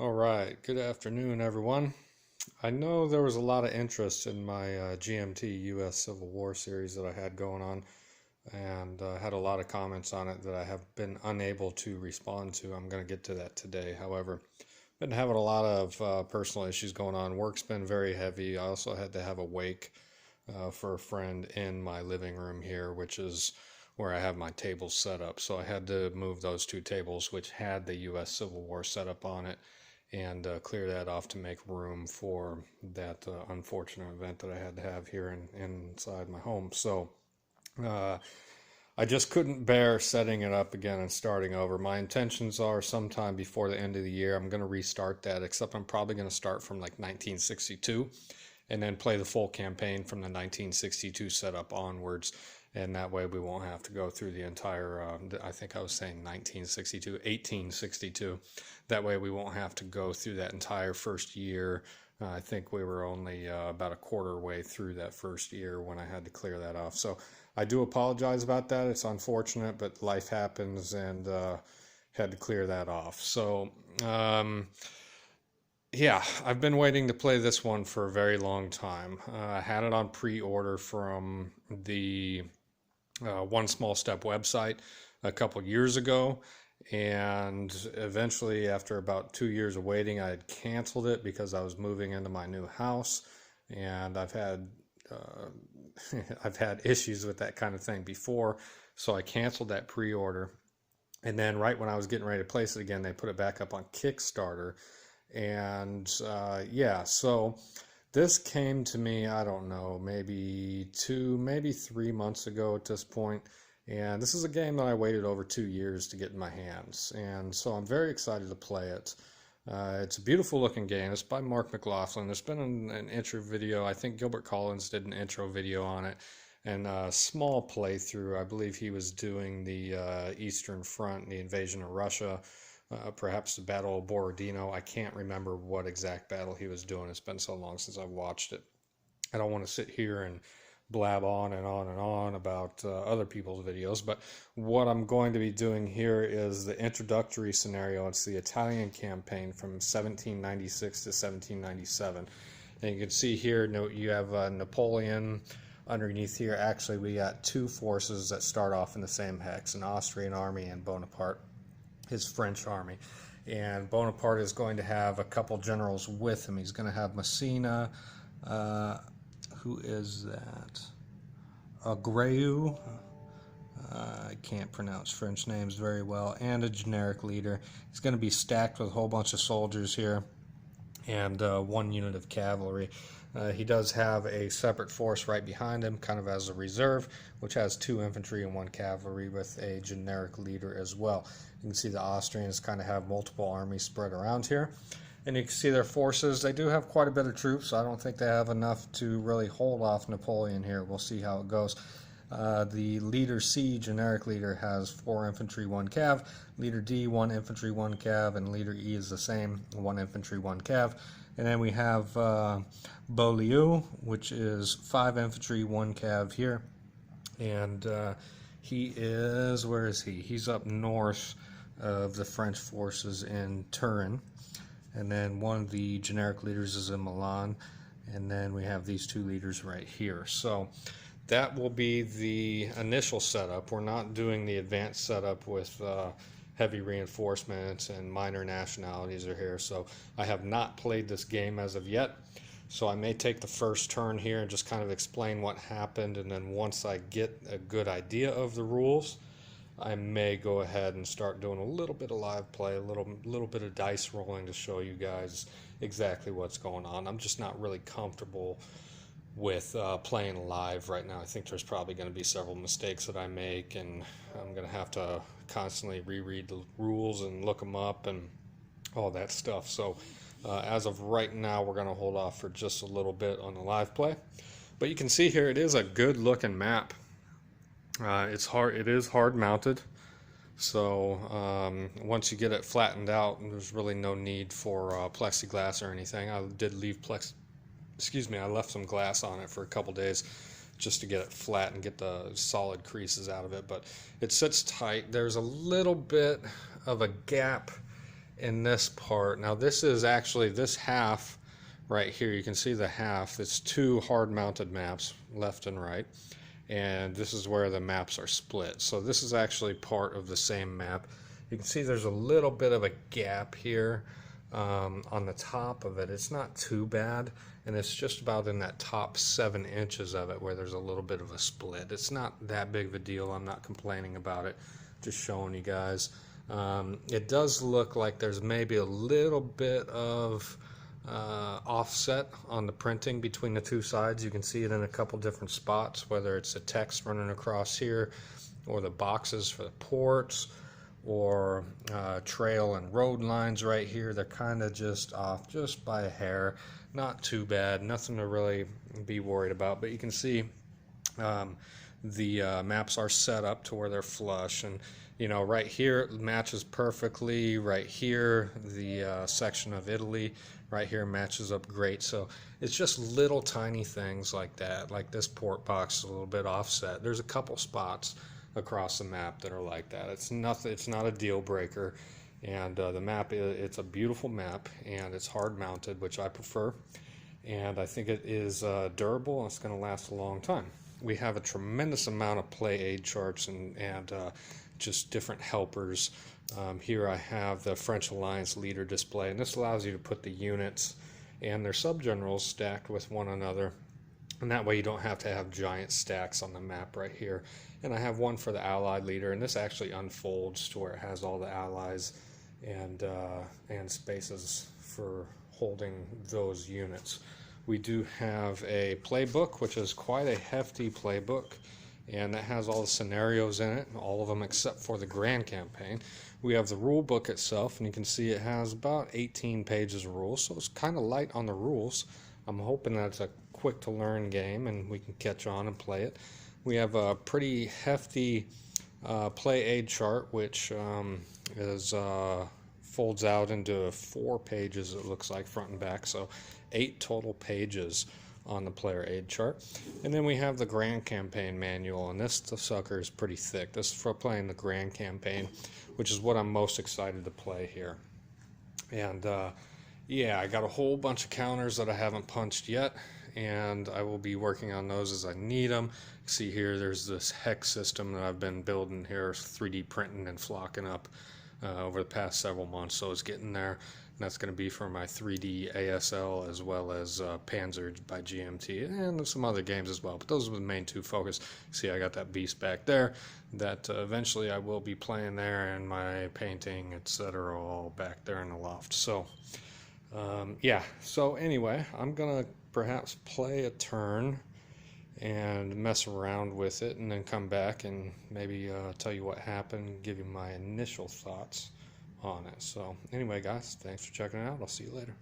All right, good afternoon, everyone. I know there was a lot of interest in my GMT U.S. Civil War series that I had going on, and had a lot of comments on it that I have been unable to respond to. I'm going to get to that today. However, been having a lot of personal issues going on. Work's been very heavy. I also had to have a wake for a friend in my living room here, which is where I have my tables set up. So I had to move those two tables, which had the U.S. Civil War set up on it, and clear that off to make room for that unfortunate event that I had to have here inside my home. So uh, I just couldn't bear setting it up again and starting over. My intentions are sometime before the end of the year, I'm going to restart that, except I'm probably going to start from like 1962 and then play the full campaign from the 1962 setup onwards. And that way we won't have to go through the entire, I think I was saying 1962, 1862. That way we won't have to go through that entire first year. I think we were only about a quarter way through that first year when I had to clear that off. So I do apologize about that. It's unfortunate, but life happens, and had to clear that off. So, yeah, I've been waiting to play this one for a very long time. I had it on pre-order from the One Small Step website a couple years ago, and eventually, after about 2 years of waiting, I had canceled it because I was moving into my new house, and uh, I've had issues with that kind of thing before, so I canceled that pre-order. And then right when I was getting ready to place it again, they put it back up on Kickstarter, and yeah, so this came to me, I don't know, maybe 3 months ago at this point. And this is a game that I waited over 2 years to get in my hands. And so I'm very excited to play it. It's a beautiful looking game. It's by Mark McLaughlin. There's been an intro video. I think Gilbert Collins did an intro video on it. And a small playthrough. I believe he was doing the Eastern Front, the invasion of Russia. Perhaps the Battle of Borodino. I can't remember what exact battle he was doing. It's been so long since I've watched it. I don't want to sit here and blab on and on and on about other people's videos, but what I'm going to be doing here is the introductory scenario. It's the Italian campaign from 1796 to 1797. And you can see here, you have Napoleon underneath here. Actually, we got two forces that start off in the same hex, an Austrian army and Bonaparte, his French army. And Bonaparte is going to have a couple generals with him. He's going to have Messina, who is that? Agreu. I can't pronounce French names very well. And a generic leader. He's going to be stacked with a whole bunch of soldiers here, and one unit of cavalry. He does have a separate force right behind him, kind of as a reserve, which has 2 infantry and 1 cavalry with a generic leader as well. You can see the Austrians kind of have multiple armies spread around here. And you can see their forces. They do have quite a bit of troops. I don't think they have enough to really hold off Napoleon here. We'll see how it goes. The leader C, generic leader, has 4 infantry, 1 cav. Leader D, 1 infantry, 1 cav. And leader E is the same, 1 infantry, 1 cav. And then we have Beaulieu, which is 5 infantry, 1 cav here. And he is, where is he? He's up north of the French forces in Turin. And then one of the generic leaders is in Milan. And then we have these 2 leaders right here. So that will be the initial setup. We're not doing the advanced setup with heavy reinforcements and minor nationalities are here. So I have not played this game as of yet. So I may take the first turn here and just kind of explain what happened. And then once I get a good idea of the rules, I may go ahead and start doing a little bit of live play, a little bit of dice rolling to show you guys exactly what's going on. I'm just not really comfortable with playing live right now. I think there's probably going to be several mistakes that I make, and I'm going to have to constantly reread the rules and look them up and all that stuff. So as of right now, we're going to hold off for just a little bit on the live play. But you can see here, it is a good looking map. It's hard. It is hard mounted, so once you get it flattened out, there's really no need for plexiglass or anything. I did leave I left some glass on it for a couple days just to get it flat and get the solid creases out of it, but it sits tight. There's a little bit of a gap in this part. Now this is actually this half right here. You can see the half. It's two hard mounted maps, left and right. And this is where the maps are split. So this is actually part of the same map. You can see there's a little bit of a gap here on the top of it. It's not too bad, and it's just about in that top 7 inches of it where there's a little bit of a split. It's not that big of a deal. I'm not complaining about it, just showing you guys. It does look like there's maybe a little bit of offset on the printing between the two sides. You can see it in a couple different spots, whether it's the text running across here or the boxes for the ports or trail and road lines right here. They're kind of just off just by a hair. Not too bad, nothing to really be worried about, but you can see the maps are set up to where they're flush, and right here it matches perfectly. Right here the section of Italy right here matches up great. So it's just little tiny things like that, like this port box is a little bit offset. There's a couple spots across the map that are like that. It's nothing, it's not a deal breaker. And the map, it's a beautiful map, and it's hard mounted, which I prefer, and I think it is durable, and it's going to last a long time. We have a tremendous amount of play aid charts and just different helpers. Here I have the French Alliance leader display, and this allows you to put the units and their subgenerals stacked with one another, and that way you don't have to have giant stacks on the map right here. And I have one for the Allied leader, and this actually unfolds to where it has all the allies and spaces for holding those units. We do have a playbook, which is quite a hefty playbook, and that has all the scenarios in it, all of them except for the Grand Campaign. We have the rule book itself, and you can see it has about 18 pages of rules, so it's kind of light on the rules. I'm hoping that it's a quick to learn game and we can catch on and play it. We have a pretty hefty play aid chart, which folds out into 4 pages, it looks like, front and back, so 8 total pages on the player aid chart. And then we have the Grand Campaign manual, and this sucker is pretty thick. This is for playing the Grand Campaign, which is what I'm most excited to play here. And yeah, I got a whole bunch of counters that I haven't punched yet, and I will be working on those as I need them. See here, there's this hex system that I've been building here, 3D printing and flocking up over the past several months, so it's getting there. And that's going to be for my 3D ASL as well as Panzer by GMT and some other games as well. But those are the main 2 focus. See, I got that beast back there that eventually I will be playing there, and my painting, etc., all back there in the loft. So yeah, so anyway, I'm going to perhaps play a turn and mess around with it, and then come back and maybe tell you what happened, give you my initial thoughts on it. So anyway, guys, thanks for checking it out. I'll see you later.